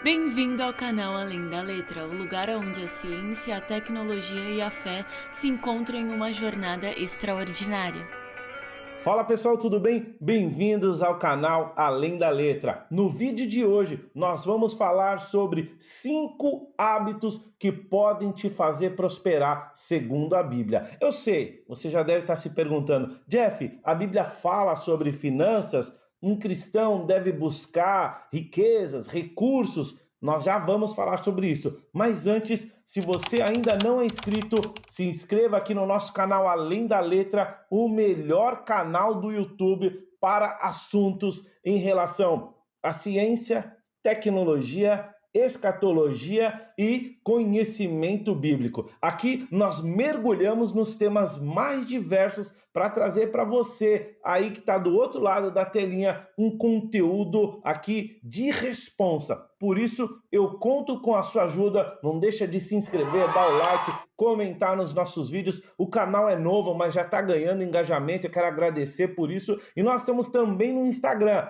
Bem-vindo ao canal Além da Letra, o lugar onde a ciência, a tecnologia e a fé se encontram em uma jornada extraordinária. Fala pessoal, tudo bem? Bem-vindos ao canal Além da Letra. No vídeo de hoje, nós vamos falar sobre 5 hábitos que podem te fazer prosperar segundo a Bíblia. Eu sei, você já deve estar se perguntando, Jeff, a Bíblia fala sobre finanças? Um cristão deve buscar riquezas, recursos? Nós já vamos falar sobre isso. Mas antes, se você ainda não é inscrito, se inscreva aqui no nosso canal Além da Letra, o melhor canal do YouTube para assuntos em relação à ciência, tecnologia, escatologia e conhecimento bíblico. Aqui nós mergulhamos nos temas mais diversos para trazer para você aí que está do outro lado da telinha um conteúdo aqui de responsa. Por isso eu conto com a sua ajuda. Não deixa de se inscrever, dar o like, comentar nos nossos vídeos. O canal é novo, mas já está ganhando engajamento. Eu quero agradecer por isso. E nós estamos também no Instagram,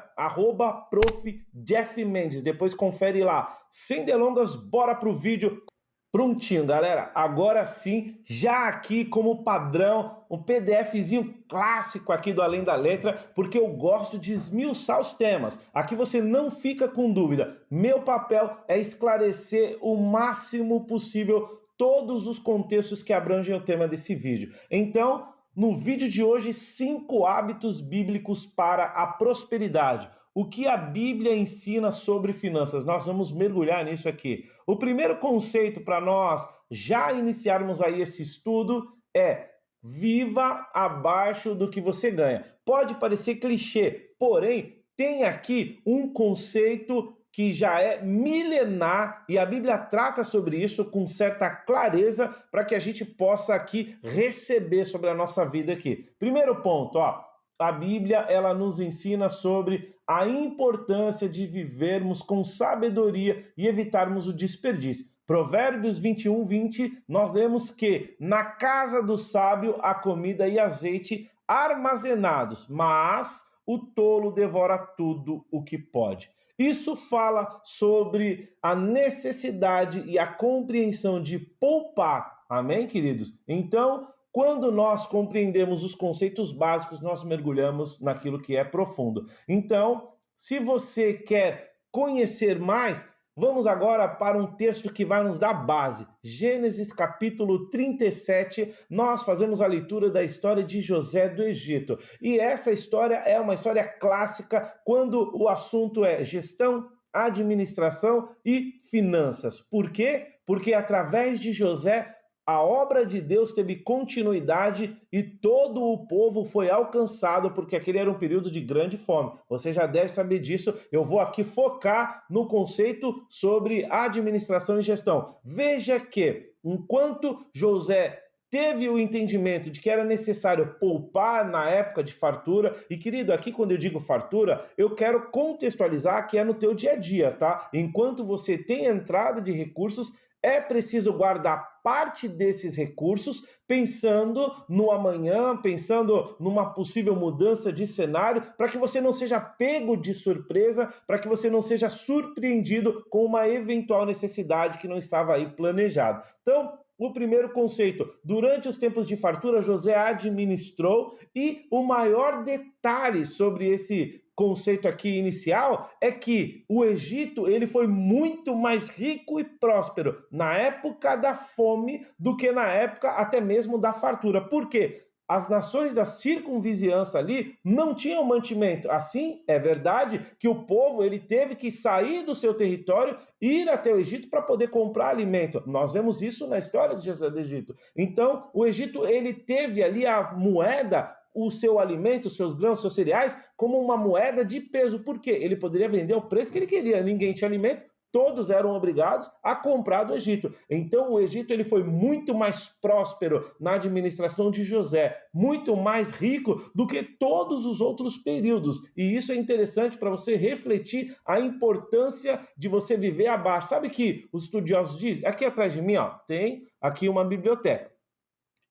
@Prof. Jeff Mendes. Depois confere lá. Sem delongas, bora pro vídeo. Prontinho, galera. Agora sim, já aqui como padrão, um PDFzinho clássico aqui do Além da Letra, porque eu gosto de esmiuçar os temas. Aqui você não fica com dúvida. Meu papel é esclarecer o máximo possível todos os contextos que abrangem o tema desse vídeo. Então, no vídeo de hoje, 5 hábitos bíblicos para a prosperidade. O que a Bíblia ensina sobre finanças? Nós vamos mergulhar nisso aqui. O primeiro conceito para nós já iniciarmos aí esse estudo é: viva abaixo do que você ganha. Pode parecer clichê, porém tem aqui um conceito que já é milenar e a Bíblia trata sobre isso com certa clareza para que a gente possa aqui receber sobre a nossa vida aqui. Primeiro ponto, ó. A Bíblia, ela nos ensina sobre a importância de vivermos com sabedoria e evitarmos o desperdício. Provérbios 21:20, nós lemos que na casa do sábio há comida e azeite armazenados, mas o tolo devora tudo o que pode. Isso fala sobre a necessidade e a compreensão de poupar. Amém, queridos? Então, quando nós compreendemos os conceitos básicos, nós mergulhamos naquilo que é profundo. Então, se você quer conhecer mais, vamos agora para um texto que vai nos dar base. Gênesis capítulo 37, nós fazemos a leitura da história de José do Egito. E essa história é uma história clássica quando o assunto é gestão, administração e finanças. Por quê? Porque através de José a obra de Deus teve continuidade e todo o povo foi alcançado, porque aquele era um período de grande fome. Você já deve saber disso. Eu vou aqui focar no conceito sobre administração e gestão. Veja que, enquanto José teve o entendimento de que era necessário poupar na época de fartura, e querido, aqui quando eu digo fartura, eu quero contextualizar que é no teu dia a dia, tá? Enquanto você tem entrada de recursos, é preciso guardar parte desses recursos pensando no amanhã, pensando numa possível mudança de cenário, para que você não seja pego de surpresa, para que você não seja surpreendido com uma eventual necessidade que não estava aí planejado. Então, o primeiro conceito, durante os tempos de fartura, José administrou, e o maior detalhe sobre esse conceito aqui inicial é que o Egito ele foi muito mais rico e próspero na época da fome do que na época até mesmo da fartura. Por quê? As nações da circunvizinhança ali não tinham mantimento. Assim, é verdade que o povo ele teve que sair do seu território e ir até o Egito para poder comprar alimento. Nós vemos isso na história de José do Egito. Então, o Egito ele teve ali a moeda, o seu alimento, os seus grãos, os seus cereais, como uma moeda de peso. Por quê? Ele poderia vender o preço que ele queria. Ninguém tinha alimento, todos eram obrigados a comprar do Egito. Então o Egito ele foi muito mais próspero na administração de José, muito mais rico do que todos os outros períodos. E isso é interessante para você refletir a importância de você viver abaixo. Sabe que os estudiosos dizem? Aqui atrás de mim, ó, tem aqui uma biblioteca.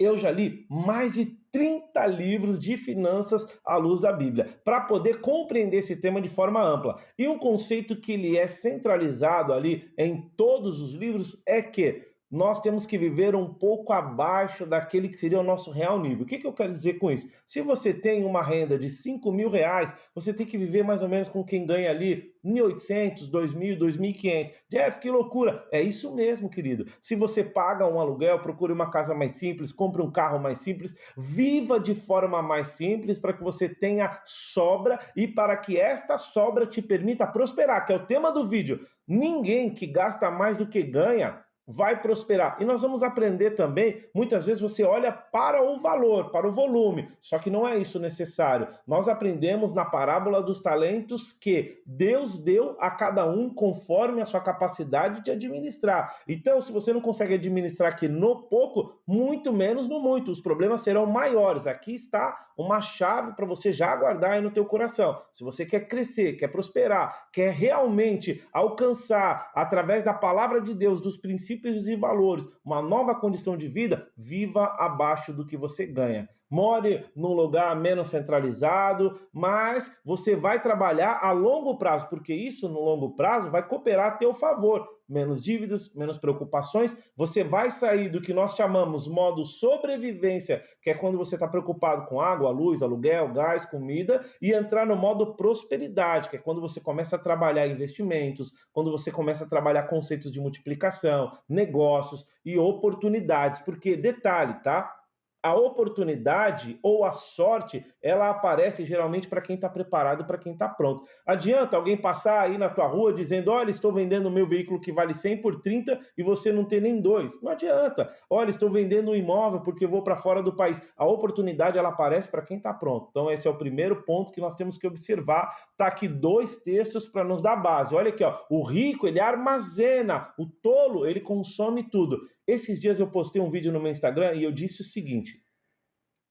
eu já li mais de 30 livros de finanças à luz da Bíblia, para poder compreender esse tema de forma ampla. E um conceito que ele é centralizado ali em todos os livros é que nós temos que viver um pouco abaixo daquele que seria o nosso real nível. O que eu quero dizer com isso? Se você tem uma renda de R$ 5.000, você tem que viver mais ou menos com quem ganha ali 1.800, 2.000, 2.500. Jeff, que loucura! É isso mesmo, querido. Se você paga um aluguel, procure uma casa mais simples, compre um carro mais simples, viva de forma mais simples para que você tenha sobra e para que esta sobra te permita prosperar, que é o tema do vídeo. Ninguém que gasta mais do que ganha vai prosperar. E nós vamos aprender também, muitas vezes você olha para o valor, para o volume, só que não é isso necessário. Nós aprendemos na parábola dos talentos que Deus deu a cada um conforme a sua capacidade de administrar. Então, se você não consegue administrar aqui no pouco, muito menos no muito, os problemas serão maiores. Aqui está uma chave para você já guardar aí no teu coração. Se você quer crescer, quer prosperar, quer realmente alcançar através da palavra de Deus, dos princípios e valores, uma nova condição de vida, viva abaixo do que você ganha. More num lugar menos centralizado, mas você vai trabalhar a longo prazo, porque isso no longo prazo vai cooperar a teu favor. Menos dívidas, menos preocupações, você vai sair do que nós chamamos modo sobrevivência, que é quando você está preocupado com água, luz, aluguel, gás, comida, e entrar no modo prosperidade, que é quando você começa a trabalhar investimentos, quando você começa a trabalhar conceitos de multiplicação, negócios e oportunidades, porque, detalhe, tá? A oportunidade ou a sorte, ela aparece geralmente para quem está preparado, para quem está pronto. Adianta alguém passar aí na tua rua dizendo, olha, estou vendendo o meu veículo que vale 100 por 30 e você não tem nem dois. Não adianta. Olha, estou vendendo um imóvel porque eu vou para fora do país. A oportunidade, ela aparece para quem está pronto. Então, esse é o primeiro ponto que nós temos que observar. Tá aqui 2 textos para nos dar base. Olha aqui, ó. O rico, ele armazena. O tolo, ele consome tudo. Esses dias eu postei um vídeo no meu Instagram e eu disse o seguinte: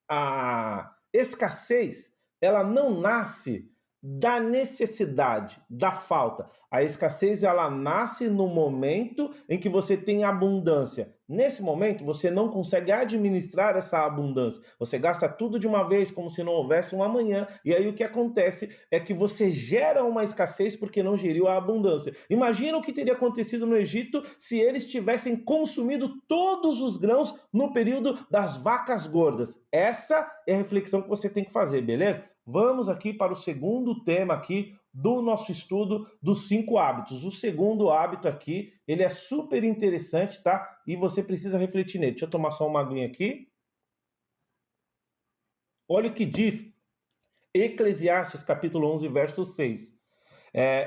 a escassez, ela não nasce da necessidade, da falta. A escassez, ela nasce no momento em que você tem abundância. Nesse momento, você não consegue administrar essa abundância. Você gasta tudo de uma vez, como se não houvesse um amanhã. E aí o que acontece é que você gera uma escassez porque não geriu a abundância. Imagina o que teria acontecido no Egito se eles tivessem consumido todos os grãos no período das vacas gordas. Essa é a reflexão que você tem que fazer, beleza? Vamos aqui para o segundo tema aqui do nosso estudo dos 5 hábitos. O segundo hábito aqui, ele é super interessante, tá? E você precisa refletir nele. Deixa eu tomar só uma aguinha aqui. Olha o que diz Eclesiastes, capítulo 11, verso 6.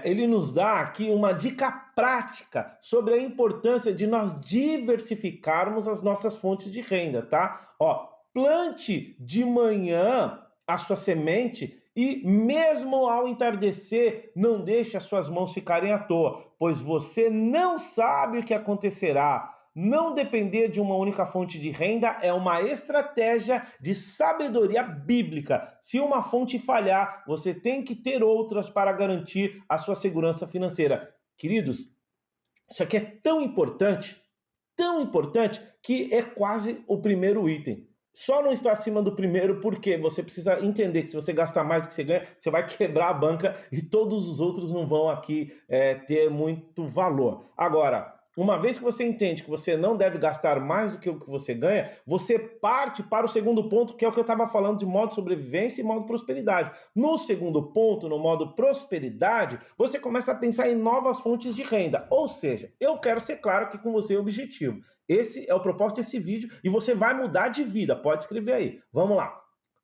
Ele nos dá aqui uma dica prática sobre a importância de nós diversificarmos as nossas fontes de renda, tá? Ó, plante de manhã a sua semente e mesmo ao entardecer, não deixe as suas mãos ficarem à toa, pois você não sabe o que acontecerá. Não depender de uma única fonte de renda é uma estratégia de sabedoria bíblica. Se uma fonte falhar, você tem que ter outras para garantir a sua segurança financeira. Queridos, isso aqui é tão importante que é quase o primeiro item. Só não está acima do primeiro porque você precisa entender que se você gastar mais do que você ganha, você vai quebrar a banca e todos os outros não vão aqui ter muito valor. Agora, uma vez que você entende que você não deve gastar mais do que o que você ganha, você parte para o segundo ponto, que é o que eu estava falando de modo sobrevivência e modo prosperidade. No segundo ponto, no modo prosperidade, você começa a pensar em novas fontes de renda. Ou seja, eu quero ser claro aqui com você o objetivo. Esse é o propósito desse vídeo e você vai mudar de vida. Pode escrever aí. Vamos lá.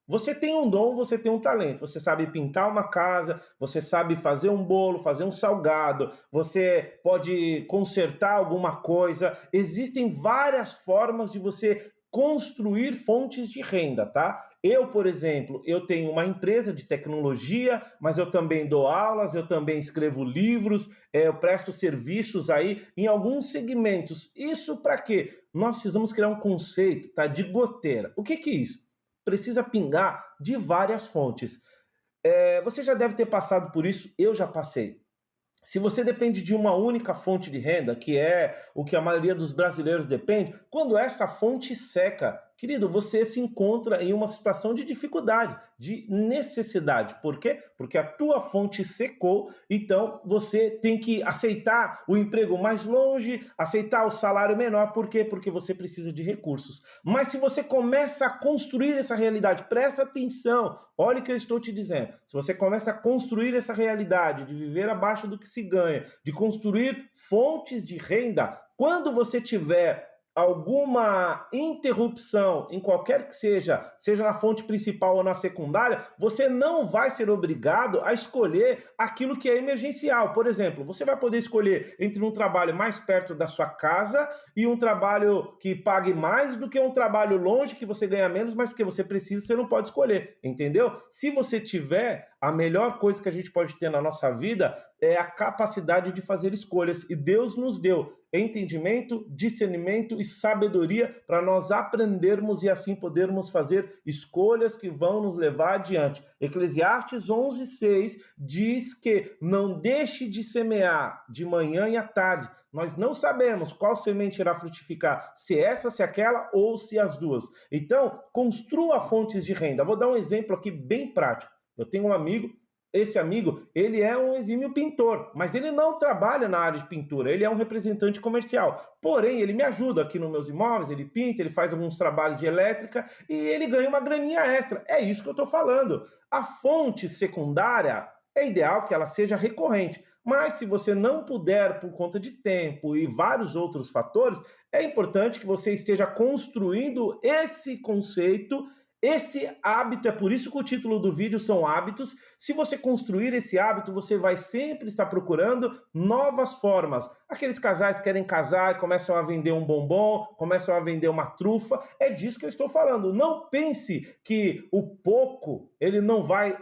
Você tem um dom, você tem um talento. Você sabe pintar uma casa, você sabe fazer um bolo, fazer um salgado, você pode consertar alguma coisa. Existem várias formas de você construir fontes de renda, tá? Eu, por exemplo, eu tenho uma empresa de tecnologia, mas eu também dou aulas, eu também escrevo livros, eu presto serviços aí em alguns segmentos. Isso para quê? Nós precisamos criar um conceito, tá, de goteira. O que é isso? Precisa pingar de várias fontes. Você já deve ter passado por isso, eu já passei. Se você depende de uma única fonte de renda, que é o que a maioria dos brasileiros depende, quando essa fonte seca, Querido, você se encontra em uma situação de dificuldade, de necessidade. Por quê? Porque a tua fonte secou, então você tem que aceitar o emprego mais longe, aceitar o salário menor. Por quê? Porque você precisa de recursos. Mas se você começa a construir essa realidade, presta atenção, olha o que eu estou te dizendo. Se você começa a construir essa realidade de viver abaixo do que se ganha, de construir fontes de renda, quando você tiver alguma interrupção em qualquer que seja, seja na fonte principal ou na secundária, você não vai ser obrigado a escolher aquilo que é emergencial. Por exemplo, você vai poder escolher entre um trabalho mais perto da sua casa e um trabalho que pague mais do que um trabalho longe que você ganha menos, mas porque você precisa, você não pode escolher, entendeu? Se você tiver, a melhor coisa que a gente pode ter na nossa vida é a capacidade de fazer escolhas. E Deus nos deu entendimento, discernimento e sabedoria para nós aprendermos e assim podermos fazer escolhas que vão nos levar adiante. Eclesiastes 11:6 diz que não deixe de semear de manhã e à tarde. Nós não sabemos qual semente irá frutificar, se essa, se aquela ou se as duas. Então, construa fontes de renda. Vou dar um exemplo aqui bem prático. Eu tenho um amigo, esse amigo, ele é um exímio pintor, mas ele não trabalha na área de pintura, ele é um representante comercial. Porém, ele me ajuda aqui nos meus imóveis, ele pinta, ele faz alguns trabalhos de elétrica e ele ganha uma graninha extra. É isso que eu estou falando. A fonte secundária é ideal que ela seja recorrente, mas se você não puder por conta de tempo e vários outros fatores, é importante que você esteja construindo esse conceito. Esse hábito, é por isso que o título do vídeo são hábitos. Se você construir esse hábito, você vai sempre estar procurando novas formas. Aqueles casais que querem casar e começam a vender um bombom, começam a vender uma trufa. É disso que eu estou falando. Não pense que o pouco, ele não vai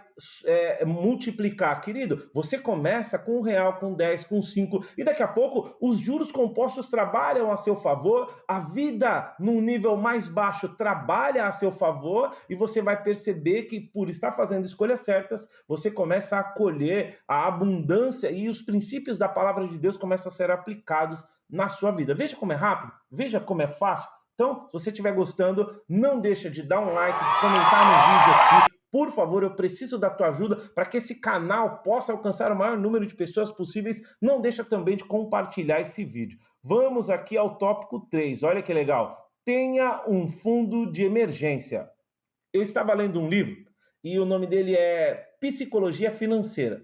multiplicar. Querido, você começa com R$1, com 10, com 5 e daqui a pouco os juros compostos trabalham a seu favor, a vida num nível mais baixo trabalha a seu favor e você vai perceber que por estar fazendo escolhas certas, você começa a colher a abundância e os princípios da palavra de Deus começam a ser aplicados na sua vida. Veja como é rápido, veja como é fácil. Então, se você estiver gostando, não deixa de dar um like, de comentar no vídeo aqui. Por favor, eu preciso da tua ajuda para que esse canal possa alcançar o maior número de pessoas possíveis. Não deixa também de compartilhar esse vídeo. Vamos aqui ao tópico 3. Olha que legal. Tenha um fundo de emergência. Eu estava lendo um livro e o nome dele é Psicologia Financeira.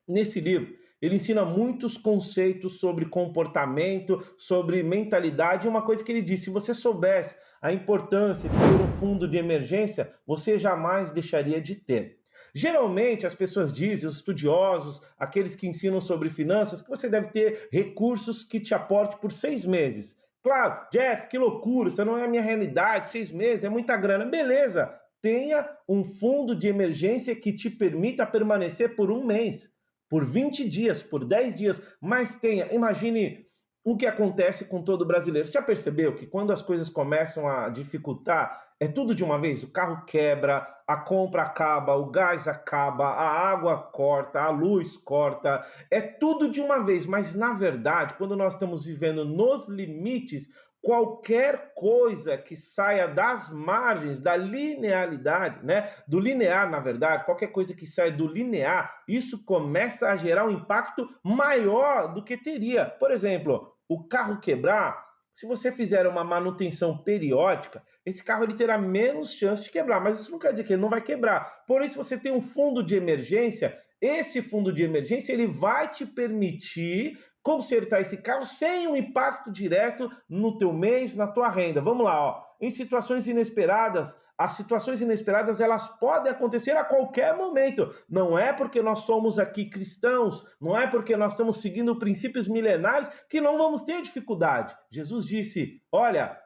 Nesse livro, ele ensina muitos conceitos sobre comportamento, sobre mentalidade. E uma coisa que ele disse, se você soubesse a importância de ter um fundo de emergência, você jamais deixaria de ter. Geralmente, as pessoas dizem, os estudiosos, aqueles que ensinam sobre finanças, que você deve ter recursos que te aporte por 6 meses. Claro, Jeff, que loucura, isso não é a minha realidade, 6 meses é muita grana. Beleza, tenha um fundo de emergência que te permita permanecer por 1 mês. Por 20 dias, por 10 dias, mas tenha, imagine o que acontece com todo brasileiro. Você já percebeu que quando as coisas começam a dificultar, é tudo de uma vez? O carro quebra, a compra acaba, o gás acaba, a água corta, a luz corta, é tudo de uma vez. Mas, na verdade, quando nós estamos vivendo nos limites, qualquer coisa que saia das margens, da linearidade, né? Do linear, na verdade, qualquer coisa que saia do linear, isso começa a gerar um impacto maior do que teria. Por exemplo, o carro quebrar, se você fizer uma manutenção periódica, esse carro ele terá menos chance de quebrar, mas isso não quer dizer que ele não vai quebrar. Por isso, você tem um fundo de emergência, esse fundo de emergência ele vai te permitir consertar esse carro sem um impacto direto no teu mês, na tua renda. Vamos lá, ó. Em situações inesperadas, as situações inesperadas elas podem acontecer a qualquer momento. Não é porque nós somos aqui cristãos, não é porque nós estamos seguindo princípios milenares que não vamos ter dificuldade. Jesus disse, olha,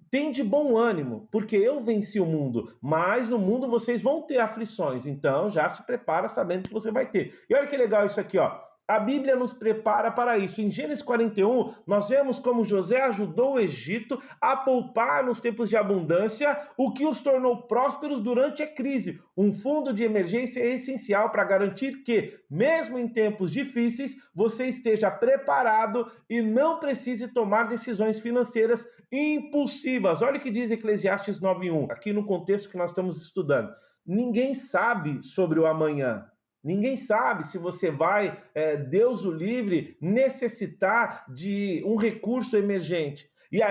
tem de bom ânimo, porque eu venci o mundo, mas no mundo vocês vão ter aflições, então já se prepara sabendo que você vai ter. E olha que legal isso aqui, ó. A Bíblia nos prepara para isso. Em Gênesis 41, nós vemos como José ajudou o Egito a poupar nos tempos de abundância, o que os tornou prósperos durante a crise. Um fundo de emergência é essencial para garantir que, mesmo em tempos difíceis, você esteja preparado e não precise tomar decisões financeiras impulsivas. Olha o que diz Eclesiastes 9:1, aqui no contexto que nós estamos estudando. Ninguém sabe sobre o amanhã. Ninguém sabe se você vai, Deus o livre, necessitar de um recurso emergencial. E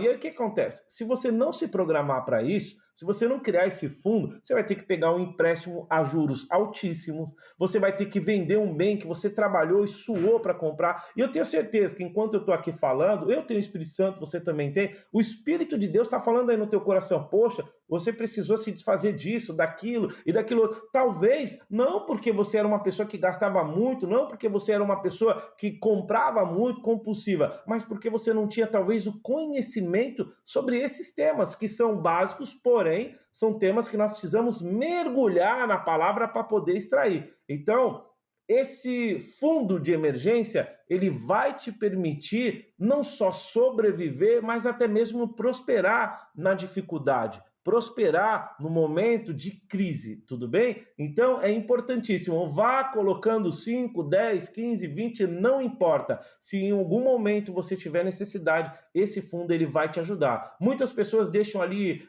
aí o que acontece? Se você não se programar para isso, se você não criar esse fundo, você vai ter que pegar um empréstimo a juros altíssimos, você vai ter que vender um bem que você trabalhou e suou para comprar. E eu tenho certeza que enquanto eu estou aqui falando, eu tenho o Espírito Santo, você também tem, o Espírito de Deus está falando aí no teu coração, poxa, você precisou se desfazer disso, daquilo e daquilo outro. Talvez não porque você era uma pessoa que gastava muito, não porque você era uma pessoa que comprava muito, compulsiva, mas porque você não tinha talvez o conhecimento sobre esses temas que são básicos, porém são temas que nós precisamos mergulhar na palavra para poder extrair. Então, esse fundo de emergência, ele vai te permitir não só sobreviver, mas até mesmo prosperar na dificuldade, prosperar no momento de crise, tudo bem? Então é importantíssimo, vá colocando 5, 10, 15, 20, não importa. Se em algum momento você tiver necessidade, esse fundo ele vai te ajudar. Muitas pessoas deixam ali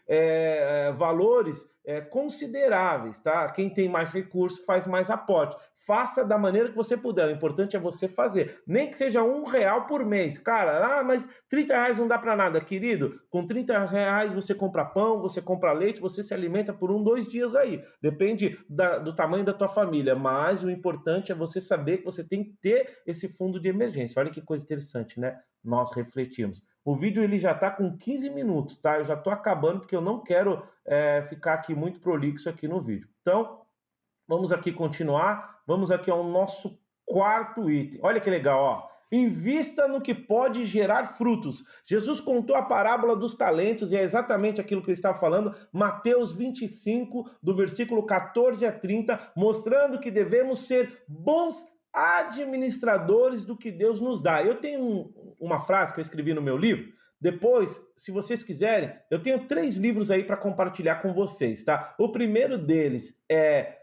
valores consideráveis, tá? Quem tem mais recursos faz mais aporte. Faça da maneira que você puder, o importante é você fazer. Nem que seja R$1 por mês. Cara, mas R$30 não dá para nada, querido. Com R$30 você compra pão, você compra leite, você se alimenta por 1, 2 dias aí. Depende do tamanho da tua família, mas o importante é você saber que você tem que ter esse fundo de emergência. Olha que coisa interessante, né? Nós refletimos. O vídeo ele já está com 15 minutos, tá? Eu já estou acabando porque eu não quero ficar aqui muito prolixo aqui no vídeo. Então, vamos aqui continuar. Vamos aqui ao nosso quarto item. Olha que legal, ó. Invista no que pode gerar frutos. Jesus contou a parábola dos talentos e é exatamente aquilo que ele estava falando, Mateus 25, do versículo 14 a 30, mostrando que devemos ser bons administradores do que Deus nos dá. Eu tenho uma frase que eu escrevi no meu livro. Depois, se vocês quiserem, eu tenho 3 livros aí para compartilhar com vocês, tá? O primeiro deles é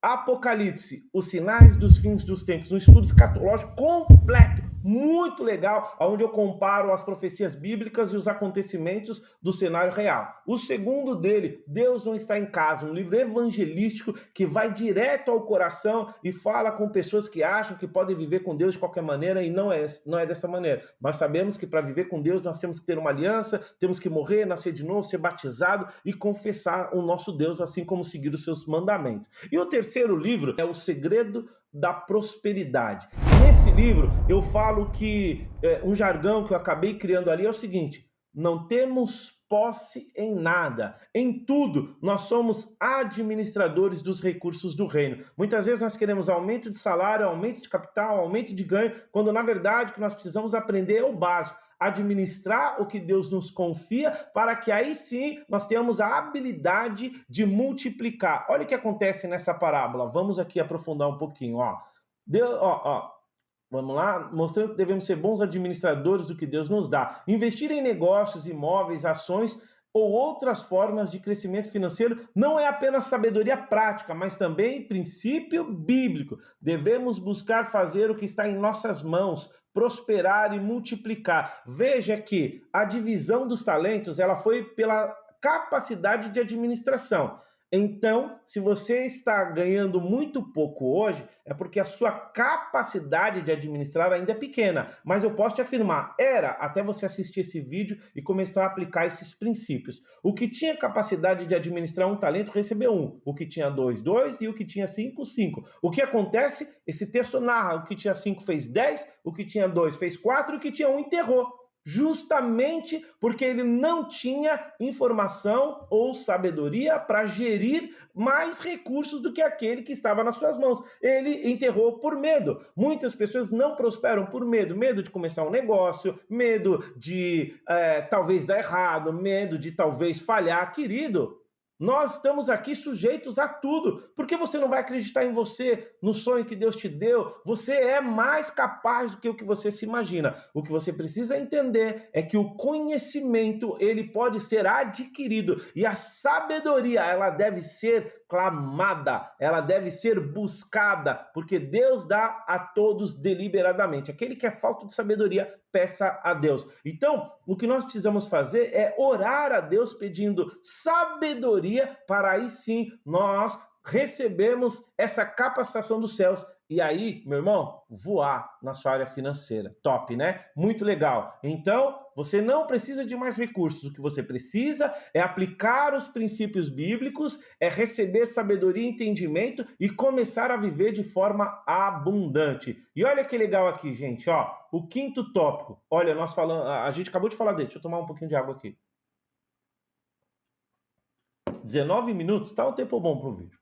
Apocalipse, os sinais dos fins dos tempos, um estudo escatológico completo, muito legal, onde eu comparo as profecias bíblicas e os acontecimentos do cenário real. O segundo dele, Deus não está em casa, um livro evangelístico que vai direto ao coração e fala com pessoas que acham que podem viver com Deus de qualquer maneira e não é dessa maneira. Nós sabemos que para viver com Deus nós temos que ter uma aliança, temos que morrer, nascer de novo, ser batizado e confessar o nosso Deus, assim como seguir os seus mandamentos. E o terceiro livro é O Segredo da Prosperidade. Nesse livro eu falo que um jargão que eu acabei criando ali é o seguinte: não temos posse em nada, em tudo nós somos administradores dos recursos do reino. Muitas vezes nós queremos aumento de salário, aumento de capital, aumento de ganho, quando na verdade o que nós precisamos aprender é o básico. Administrar o que Deus nos confia, para que aí sim nós tenhamos a habilidade de multiplicar. Olha o que acontece nessa parábola. Vamos aqui aprofundar um pouquinho. Vamos lá, mostrando que devemos ser bons administradores do que Deus nos dá. Investir em negócios, imóveis, ações ou outras formas de crescimento financeiro não é apenas sabedoria prática, mas também princípio bíblico. Devemos buscar fazer o que está em nossas mãos, prosperar e multiplicar. Veja que a divisão dos talentos ela foi pela capacidade de administração. Então, se você está ganhando muito pouco hoje, é porque a sua capacidade de administrar ainda é pequena. Mas eu posso te afirmar, era até você assistir esse vídeo e começar a aplicar esses princípios. O que tinha capacidade de administrar um talento recebeu 1. O que tinha 2, 2 e o que tinha 5, 5. O que acontece? Esse texto narra, o que tinha 5 fez 10, o que tinha 2 fez 4 e o que tinha 1 enterrou. Justamente porque ele não tinha informação ou sabedoria para gerir mais recursos do que aquele que estava nas suas mãos. Ele enterrou por medo. Muitas pessoas não prosperam por medo. Medo de começar um negócio, medo de talvez dar errado, medo de talvez falhar. Querido, Nós estamos aqui sujeitos a tudo. Por que você não vai acreditar em você, no sonho que Deus te deu? Você é mais capaz do que o que você se imagina. O que você precisa entender é que o conhecimento, ele pode ser adquirido. E a sabedoria, ela deve ser clamada, ela deve ser buscada, porque Deus dá a todos deliberadamente. Aquele que é falta de sabedoria, peça a Deus. Então, o que nós precisamos fazer é orar a Deus pedindo sabedoria para aí sim nós recebemos essa capacitação dos céus e aí, meu irmão, voar na sua área financeira. Top, né? Muito legal. Então, você não precisa de mais recursos. O que você precisa é aplicar os princípios bíblicos, é receber sabedoria e entendimento e começar a viver de forma abundante. E olha que legal aqui, gente, ó, o quinto tópico. Olha, a gente acabou de falar dele. Deixa eu tomar um pouquinho de água aqui. 19 minutos, tá um tempo bom para o vídeo.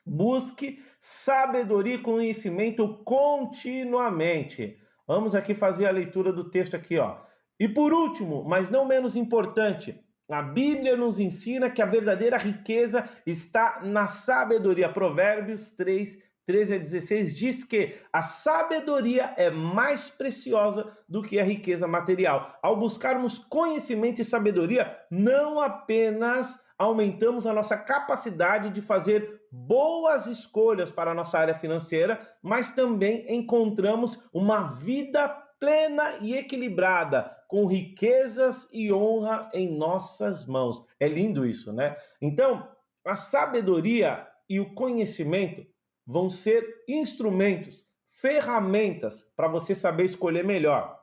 Busque sabedoria e conhecimento continuamente. Vamos aqui fazer a leitura do texto aqui, ó. E por último, mas não menos importante, a Bíblia nos ensina que a verdadeira riqueza está na sabedoria. Provérbios 3, 13 a 16 diz que a sabedoria é mais preciosa do que a riqueza material. Ao buscarmos conhecimento e sabedoria, não apenas aumentamos a nossa capacidade de fazer boas escolhas para a nossa área financeira, mas também encontramos uma vida plena e equilibrada, com riquezas e honra em nossas mãos. É lindo isso, né? Então, a sabedoria e o conhecimento vão ser instrumentos, ferramentas para você saber escolher melhor.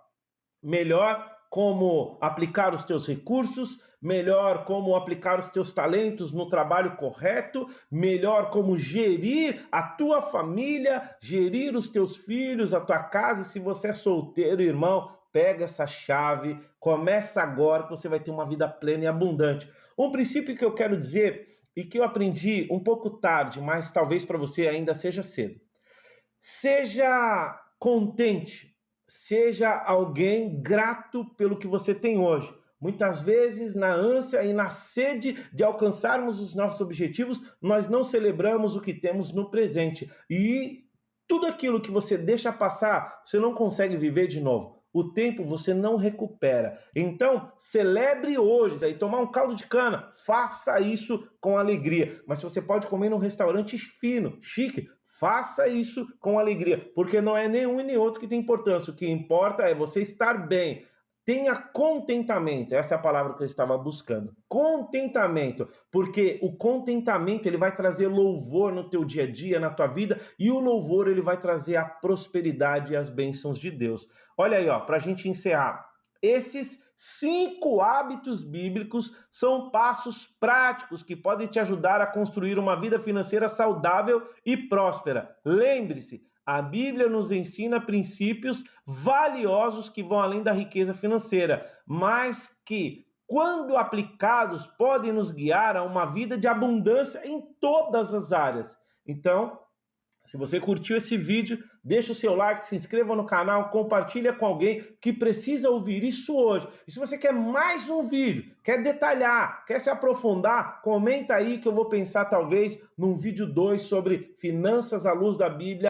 Melhor como aplicar os teus recursos, melhor como aplicar os teus talentos no trabalho correto, melhor como gerir a tua família, gerir os teus filhos, a tua casa. E se você é solteiro, irmão, pega essa chave, começa agora que você vai ter uma vida plena e abundante. Um princípio que eu quero dizer e que eu aprendi um pouco tarde, mas talvez para você ainda seja cedo. Seja contente. Seja alguém grato pelo que você tem hoje. Muitas vezes, na ânsia e na sede de alcançarmos os nossos objetivos, nós não celebramos o que temos no presente. E tudo aquilo que você deixa passar, você não consegue viver de novo. O tempo você não recupera. Então, celebre hoje. E tomar um caldo de cana, faça isso com alegria. Mas se você pode comer num restaurante fino, chique, faça isso com alegria. Porque não é nenhum e nem outro que tem importância. O que importa é você estar bem. Tenha contentamento, essa é a palavra que eu estava buscando. Contentamento, porque o contentamento ele vai trazer louvor no teu dia a dia, na tua vida, e o louvor ele vai trazer a prosperidade e as bênçãos de Deus. Olha aí, ó, para a gente encerrar. Esses 5 hábitos bíblicos são passos práticos que podem te ajudar a construir uma vida financeira saudável e próspera. Lembre-se, a Bíblia nos ensina princípios valiosos que vão além da riqueza financeira, mas que, quando aplicados, podem nos guiar a uma vida de abundância em todas as áreas. Então, se você curtiu esse vídeo, deixa o seu like, se inscreva no canal, compartilha com alguém que precisa ouvir isso hoje. E se você quer mais um vídeo, quer detalhar, quer se aprofundar, comenta aí que eu vou pensar talvez num vídeo 2 sobre finanças à luz da Bíblia.